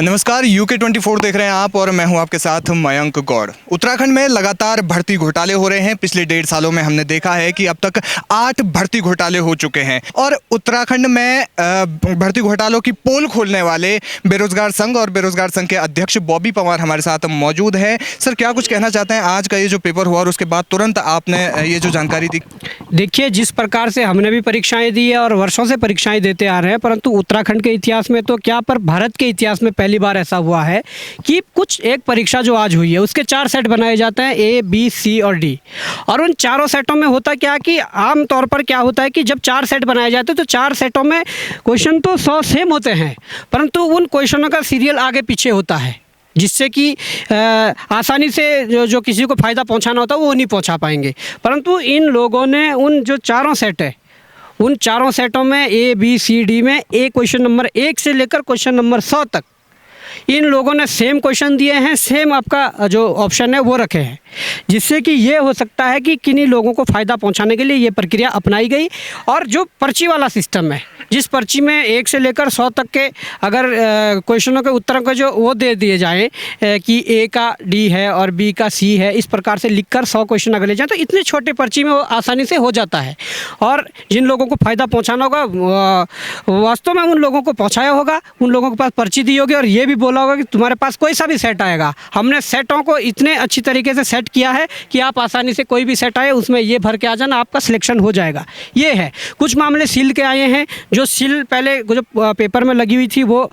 नमस्कार, यूके 24 देख रहे हैं आप और मैं हूं आपके साथ मयंक गौड़। उत्तराखंड में लगातार भर्ती घोटाले हो रहे हैं। पिछले 1.5 सालों में हमने देखा है कि अब तक 8 भर्ती घोटाले हो चुके हैं और उत्तराखंड में भर्ती घोटालों की पोल खोलने वाले बेरोजगार संघ और बेरोजगार संघ के अध्यक्ष बॉबी पंवार हमारे साथ मौजूद है। सर, क्या कुछ कहना चाहते हैं? आज का ये जो पेपर हुआ और उसके बाद तुरंत आपने ये जो जानकारी दी। देखिए, जिस प्रकार से हमने भी परीक्षाएं दी है और वर्षों से परीक्षाएं देते आ रहे हैं, परंतु उत्तराखंड के इतिहास में तो क्या पर भारत के इतिहास में पहली बार ऐसा हुआ है कि कुछ एक परीक्षा जो आज हुई है उसके 4 सेट बनाए जाते हैं, ए, बी, सी और डी। और उन चारों सेटों में होता क्या कि आम तौर पर क्या होता है कि जब 4 सेट बनाए जाते हैं तो 4 सेटों में क्वेश्चन तो 100 सेम होते हैं, परंतु उन क्वेश्चनों का सीरियल आगे पीछे होता है, जिससे कि आसानी से जो किसी को फ़ायदा पहुंचाना होता है वो नहीं पहुंचा पाएंगे। परंतु इन लोगों ने उन जो चारों सेट है उन चारों सेटों में ए, बी, सी, डी में क्वेश्चन नंबर 1 से लेकर क्वेश्चन नंबर 100 तक इन लोगों ने सेम क्वेश्चन दिए हैं, सेम आपका जो ऑप्शन है वो रखे हैं, जिससे कि ये हो सकता है कि किन्हीं लोगों को फ़ायदा पहुंचाने के लिए ये प्रक्रिया अपनाई गई। और जो पर्ची वाला सिस्टम है, जिस पर्ची में 1 से लेकर 100 तक के अगर क्वेश्चनों के उत्तरों को जो वो दे दिए जाएँ कि ए का डी है और बी का सी है, इस प्रकार से लिखकर 100 क्वेश्चन अगर ले जाएँ तो इतनी छोटी पर्ची में वो आसानी से हो जाता है। और जिन लोगों को फ़ायदा पहुँचाना होगा वास्तव में उन लोगों को पहुँचाया होगा, उन लोगों के पास पर्ची दी होगी और ये भी बोला होगा कि तुम्हारे पास कोई सा भी सेट आएगा। हमने सेटों को इतने अच्छी तरीके से सेट किया है कि आप आसानी से कोई भी सेट आए उसमें ये भर के आ जाना, आपका सिलेक्शन हो जाएगा। ये है। कुछ मामले सील के आए हैं, जो सील पहले जो पेपर में लगी हुई थी वो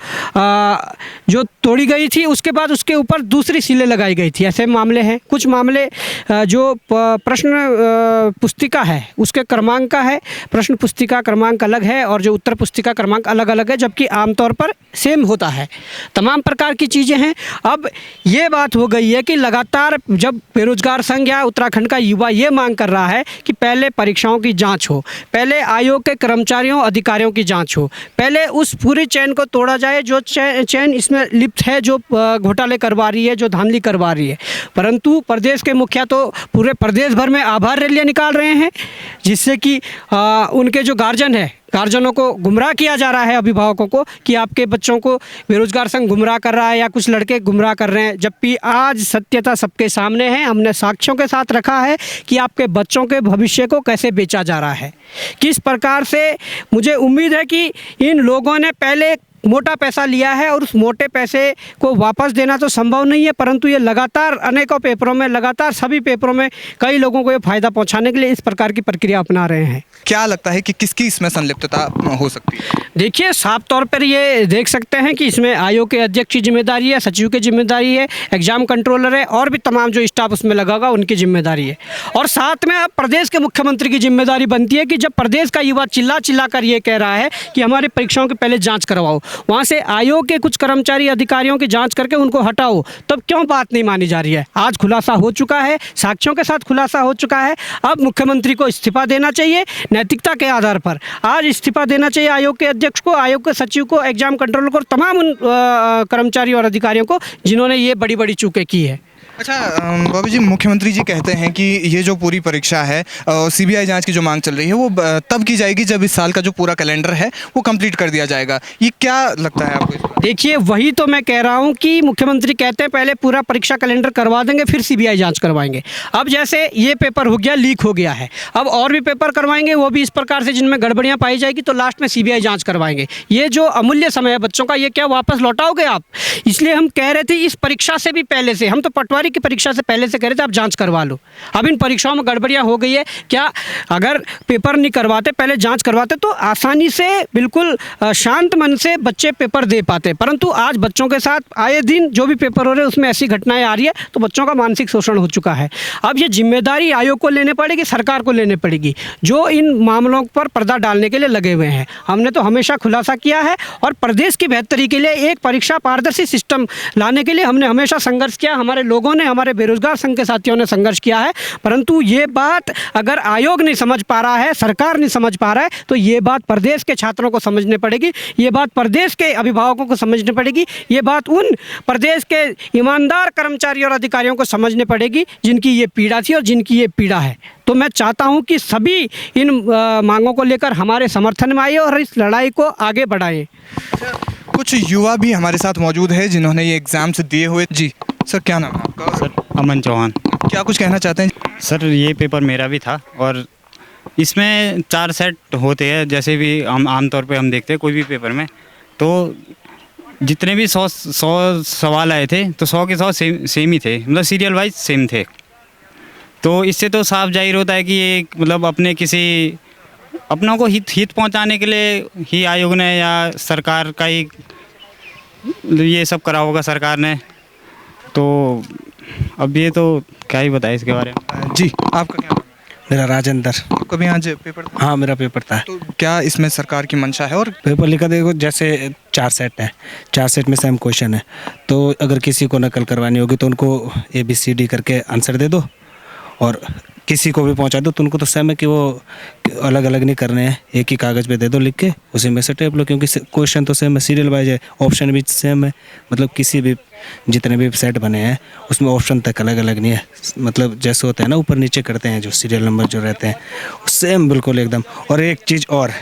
जो तोड़ी गई थी, उसके बाद उसके ऊपर दूसरी सीलें लगाई गई थी, ऐसे मामले हैं। कुछ मामले जो प्रश्न पुस्तिका है उसके क्रमांक का है, प्रश्न पुस्तिका क्रमांक अलग है और जो उत्तर पुस्तिका क्रमांक अलग अलग है, जबकि आमतौर पर सेम होता है। तमाम प्रकार की चीज़ें हैं। अब ये बात हो गई है कि लगातार जब बेरोजगार संघ या उत्तराखंड का युवा ये मांग कर रहा है कि पहले परीक्षाओं की जांच हो, पहले आयोग के कर्मचारियों अधिकारियों की जांच हो, पहले उस पूरी चैन को तोड़ा जाए जो चैन इसमें लिप्त है, जो घोटाले करवा रही है, जो धांधली करवा रही है। परंतु प्रदेश के मुखिया तो पूरे प्रदेश भर में आभार रैलियाँ निकाल रहे हैं, जिससे कि उनके जो गार्जियनों को गुमराह किया जा रहा है, अभिभावकों को, कि आपके बच्चों को बेरोजगार संघ गुमराह कर रहा है या कुछ लड़के गुमराह कर रहे हैं। जबकि आज सत्यता सबके सामने है, हमने साक्ष्यों के साथ रखा है कि आपके बच्चों के भविष्य को कैसे बेचा जा रहा है, किस प्रकार से। मुझे उम्मीद है कि इन लोगों ने पहले मोटा पैसा लिया है और उस मोटे पैसे को वापस देना तो संभव नहीं है, परंतु ये लगातार अनेकों पेपरों में, लगातार सभी पेपरों में कई लोगों को ये फ़ायदा पहुंचाने के लिए इस प्रकार की प्रक्रिया अपना रहे हैं। क्या लगता है कि किसकी इसमें संलिप्तता हो सकती है? देखिए, साफ तौर पर ये देख सकते हैं कि इसमें आयोग के अध्यक्ष की जिम्मेदारी है, सचिव की जिम्मेदारी है, एग्जाम कंट्रोलर है और भी तमाम जो स्टाफ उसमें लगा होगा उनकी जिम्मेदारी है। और साथ में अब प्रदेश के मुख्यमंत्री की जिम्मेदारी बनती है कि जब प्रदेश का युवा चिल्ला चिल्ला कर ये कह रहा है कि हमारी परीक्षाओं की पहले जाँच करवाओ, वहाँ से आयोग के कुछ कर्मचारी अधिकारियों की जांच करके उनको हटाओ, तब क्यों बात नहीं मानी जा रही है? आज खुलासा हो चुका है, साक्ष्यों के साथ खुलासा हो चुका है। अब मुख्यमंत्री को इस्तीफा देना चाहिए, नैतिकता के आधार पर आज इस्तीफा देना चाहिए आयोग के अध्यक्ष को, आयोग के सचिव को, एग्जाम कंट्रोलर को और तमाम उन कर्मचारियों और अधिकारियों को जिन्होंने ये बड़ी बड़ी चूकें की है। अच्छा बॉबी जी, मुख्यमंत्री जी कहते हैं कि ये जो पूरी परीक्षा है सीबीआई जांच की जो मांग चल रही है वो तब की जाएगी जब इस साल का जो पूरा कैलेंडर है वो कंप्लीट कर दिया जाएगा। ये क्या लगता है आपको? देखिए, वही तो मैं कह रहा हूँ कि मुख्यमंत्री कहते हैं पहले पूरा परीक्षा कैलेंडर करवा देंगे फिर सीबीआई जांच करवाएंगे। अब जैसे ये पेपर हो गया, लीक हो गया है, अब और भी पेपर करवाएंगे, वो भी इस प्रकार से जिनमें गड़बड़ियाँ पाई जाएगी तो लास्ट में सीबीआई जांच करवाएंगे। ये जो अमूल्य समय है बच्चों का, ये क्या वापस लौटाओगे आप? इसलिए हम कह रहे थे इस परीक्षा से भी पहले से, हम तो पटवारी की परीक्षा से पहले से कह रहे थे आप जांच करवा लो। अब इन परीक्षाओं में गड़बड़ियां हो गई है, क्या अगर पेपर नहीं करवाते, पहले जांच करवाते तो आसानी से बिल्कुल शांत मन से बच्चे पेपर दे पाते। परंतु आज बच्चों के साथ आए दिन जो भी पेपर हो रहे हैं उसमें ऐसी घटनाएं आ रही है तो बच्चों का मानसिक शोषण हो चुका है। अब ये जिम्मेदारी आयोग को लेनी पड़ेगी, सरकार को लेनी पड़ेगी, जो इन मामलों पर पर्दा डालने के लिए लगे हुए हैं। हमने तो हमेशा खुलासा किया है और प्रदेश की बेहतरी के लिए एक परीक्षा पारदर्शी सिस्टम लाने के लिए हमने हमेशा संघर्ष किया। हमारे लोगों ने, हमारे बेरोजगार संघ के साथियों ने संघर्ष किया है। परंतु ये बात अगर आयोग नहीं समझ पा रहा है, सरकार नहीं समझ पा रहा है, तो ये बात प्रदेश के छात्रों को समझनी पड़ेगी, ये बात प्रदेश के अभिभावकों को समझनी पड़ेगी, ये बात उन प्रदेश के ईमानदार कर्मचारियों और अधिकारियों को समझनी पड़ेगी जिनकी ये पीड़ा थी और जिनकी ये पीड़ा है। तो मैं चाहता हूं कि सभी इन मांगों को लेकर हमारे समर्थन में आए और इस लड़ाई को आगे बढ़ाएं। कुछ युवा भी हमारे साथ मौजूद है जिन्होंने ये एग्जाम्स दिए हुए। जी सर, क्या नाम है आपका? सर अमन चौहान। क्या कुछ कहना चाहते हैं? सर ये पेपर मेरा भी था और इसमें 4 सेट होते हैं, जैसे भी हम आमतौर पे हम देखते हैं कोई भी पेपर में, तो जितने भी 100 सवाल आए थे तो 100 के 100 सेम ही थे, मतलब सीरियल वाइज सेम थे। तो इससे तो साफ जाहिर होता है कि ये मतलब अपने किसी अपनों को हित पहुंचाने के लिए ही आयोग ने या सरकार का ही ये सब करा होगा सरकार ने। तो अब ये तो क्या ही बताए इसके बारे में। जी, आपका क्या नाम है? मेरा राजेंद्र। आपका भी आज पेपर था? हाँ, मेरा पेपर था। तो क्या इसमें सरकार की मंशा है? और पेपर लिखा देखो, जैसे 4 सेट है, 4 सेट में सेम क्वेश्चन है, तो अगर किसी को नकल करवानी होगी तो उनको ABCD करके आंसर दे दो, और किसी को भी पहुंचा दो तो उनको तो सेम है कि वो अलग अलग नहीं करने हैं, एक ही कागज़ पे दे दो लिख के, उसी में से टेप लो, क्योंकि क्वेश्चन तो सेम है, सीरियल वाइज है, ऑप्शन भी सेम है। मतलब किसी भी जितने भी सेट बने हैं उसमें ऑप्शन तक अलग अलग नहीं है, मतलब जैसे होते हैं ना ऊपर नीचे करते हैं जो सीरियल नंबर जो रहते हैं, सेम बिल्कुल एकदम। और एक चीज़ और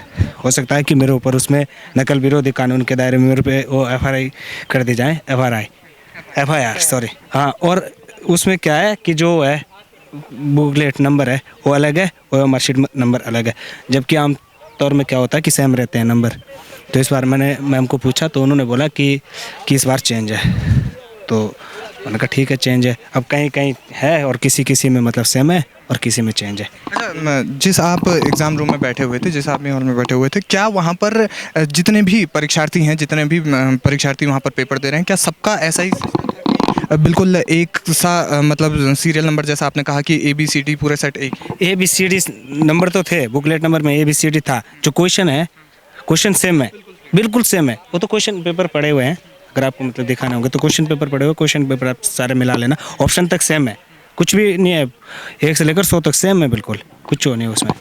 हो सकता है कि मेरे ऊपर उसमें नकल विरोधी कानून के दायरे में मेरे पे वो FRI कर दी जाए, FIR सॉरी। हाँ, और उसमें क्या है कि जो है बुकलेट नंबर है वो अलग है और मार्कशीट नंबर अलग है, जबकि आम तौर में क्या होता है कि सेम रहते हैं नंबर। तो इस बार मैंने मैम को पूछा तो उन्होंने बोला कि इस बार चेंज है, तो मैंने कहा ठीक है चेंज है। अब कहीं कहीं है और किसी में मतलब सेम है और किसी में चेंज है। अच्छा, जिस आप एग्ज़ाम रूम में बैठे हुए थे, जिस आप हॉल में बैठे हुए थे, क्या वहाँ पर जितने भी परीक्षार्थी हैं, जितने भी परीक्षार्थी वहाँ पर पेपर दे रहे हैं, क्या सबका ऐसा ही बिल्कुल एक सा मतलब सीरियल नंबर, जैसा आपने कहा कि ABCD पूरे सेट एक? ABCD नंबर तो थे, बुकलेट नंबर में ABCD था, जो क्वेश्चन है क्वेश्चन सेम है, बिल्कुल सेम है। वो तो क्वेश्चन पेपर पड़े हुए हैं, अगर आपको मतलब दिखाना होगा तो क्वेश्चन पेपर पड़े हुए, क्वेश्चन पेपर आप सारे मिला लेना, ऑप्शन तक सेम है, कुछ भी नहीं है, 1 से लेकर 100 तक सेम है, बिल्कुल कुछ नहीं है उसमें।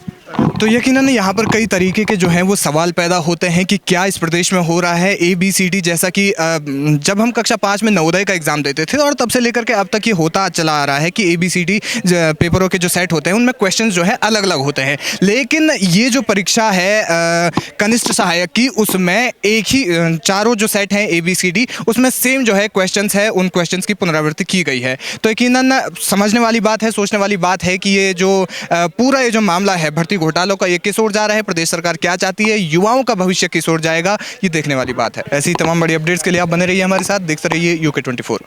तो यकीनन यहाँ पर कई तरीके के जो हैं वो सवाल पैदा होते हैं कि क्या इस प्रदेश में हो रहा है। ABCD जैसा कि जब हम कक्षा 5 में नवोदय का एग्ज़ाम देते थे और तब से लेकर के अब तक ये होता चला आ रहा है कि ABCD पेपरों के जो सेट होते हैं उनमें क्वेश्चंस जो है अलग अलग होते हैं। लेकिन ये जो परीक्षा है कनिष्ठ सहायक की, उसमें एक ही चारों जो सेट हैं ABCD, उसमें सेम जो है क्वेश्चंस है, उन क्वेश्चंस की पुनरावृत्ति की गई है। तो यकीनन समझने वाली बात है, सोचने वाली बात है कि ये जो पूरा ये जो मामला है भर्ती घोटालों का, ये किस ओर जा रहा है, प्रदेश सरकार क्या चाहती है, युवाओं का भविष्य किस ओर जाएगा, ये देखने वाली बात है। ऐसी तमाम बड़ी अपडेट्स के लिए आप बने रहिए हमारे साथ, देखते रहिए UK24।